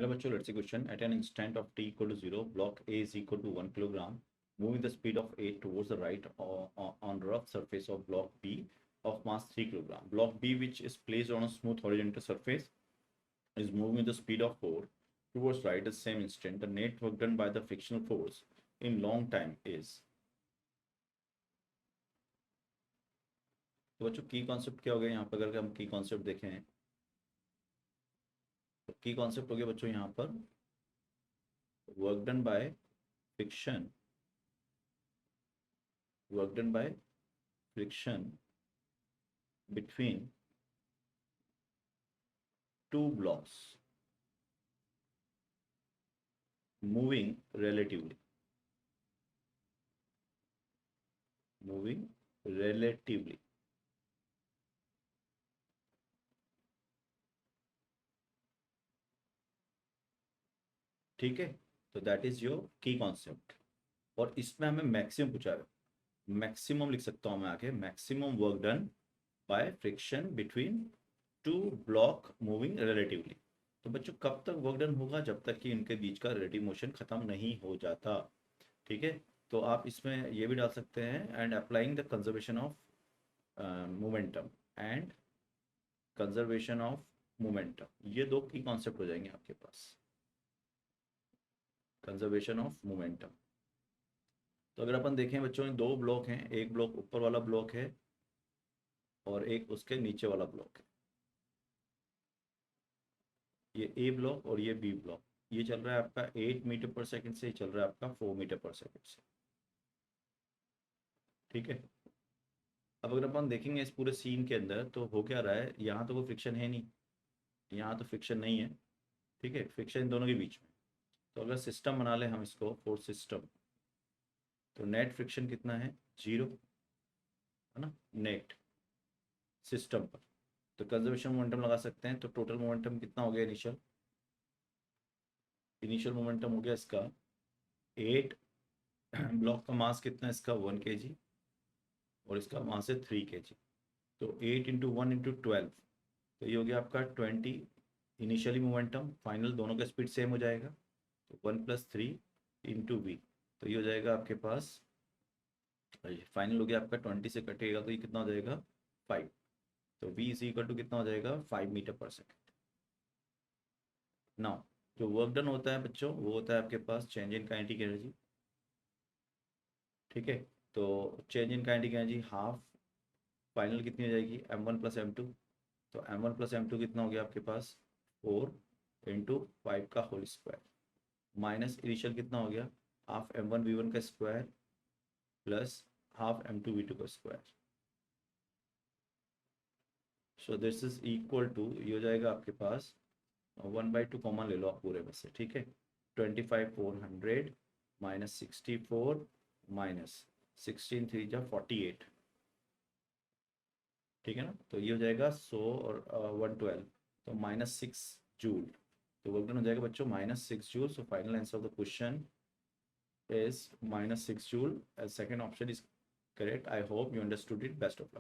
Hello बच्चों, let's see question. At an instant of t equal to 0, block A is equal to 1 kilogram, moving the speed of 8 towards the right on rough surface of block B of mass 3 kilogram. Block B, which is placed on a smooth horizontal surface, is moving with the speed of 4 towards right at the same instant. The net work done by the frictional force in long time is. तो बच्चों की concept क्या हो गया यहाँ पर? अगर हम की कॉन्सेप्ट देखें तो की कॉन्सेप्ट हो गया बच्चों यहाँ पर work done by friction, work done by friction between two blocks moving relatively ठीक है। तो दैट इज योर की कॉन्सेप्ट। और इसमें हमें मैक्सिमम पूछा है, मैक्सिमम लिख सकता हूं मैं आगे, maximum work done by friction between two block moving relatively. तो बच्चों कब तक वर्क डन होगा? जब तक कि इनके बीच का रिलेटिव मोशन खत्म नहीं हो जाता। ठीक है, तो आप इसमें ये भी डाल सकते हैं and applying the conservation of momentum and conservation of momentum, ये दो की कॉन्सेप्ट हो जाएंगे आपके पास। कंजर्वेशन ऑफ मोमेंटम, तो अगर अपन देखें बच्चों, दो ब्लॉक हैं, एक ब्लॉक ऊपर वाला ब्लॉक है और एक उसके नीचे वाला ब्लॉक है। ये ए ब्लॉक और ये बी ब्लॉक। ये चल रहा है आपका 8 मीटर पर सेकंड से, चल रहा है आपका 4 मीटर पर सेकंड से। ठीक है, अब अगर अपन देखेंगे इस पूरे सीन के अंदर तो हो क्या रहा है, यहाँ तो कोई फ्रिक्शन है नहीं, यहाँ तो फ्रिक्शन नहीं है। ठीक है, फ्रिक्शन इन दोनों के बीच में। तो अगर सिस्टम बना ले हम इसको फोर्स सिस्टम, तो नेट फ्रिक्शन कितना है? 0 है ना, नेट सिस्टम पर। तो कंजर्वेशन मोमेंटम लगा सकते हैं। तो टोटल मोमेंटम कितना हो गया? इनिशियल मोमेंटम हो गया इसका 8 ब्लॉक का मास कितना है इसका? 1 kg और इसका मास है 3 kg। तो 8 इंटू 1 इंटू 12, तो ये हो गया आपका 20 इनिशियली मोमेंटम। फाइनल दोनों का स्पीड सेम हो जाएगा, तो 1 + 3 इंटू वी, तो ये हो जाएगा आपके पास, फाइनल हो गया आपका 20 से कटेगा तो ये कितना हो जाएगा? 5। तो v इज इक्वल टू कितना हो जाएगा? 5 मीटर पर सेकेंड। नाउ जो वर्क डन होता है बच्चों, वो होता है आपके पास चेंज इन काइनेटिक एनर्जी। ठीक है, तो change in kinetic energy half, final कितनी हो जाएगी? m1 + m2। तो m1 + m2 कितना हो गया आपके पास? 4 इंटू 5 का होल स्क्वायर, माइनस इनिशियल कितना हो गया? हाफ m1 v1 का square plus half m2 v2 का square. So this is equal to, ये हो जाएगा आपके पास 1/2 कॉमन ले लो आप पूरे में से। ठीक है, 25/400 माइनस 64 माइनस 16 3 जा 48। ठीक है ना, तो ये हो जाएगा 100 और 112, तो -6 जूल। तो वर्क डन हो जाएगा बच्चों -6 joule. So final answer of the question is -6 joule. Second option is correct. I hope you understood it. Best of luck.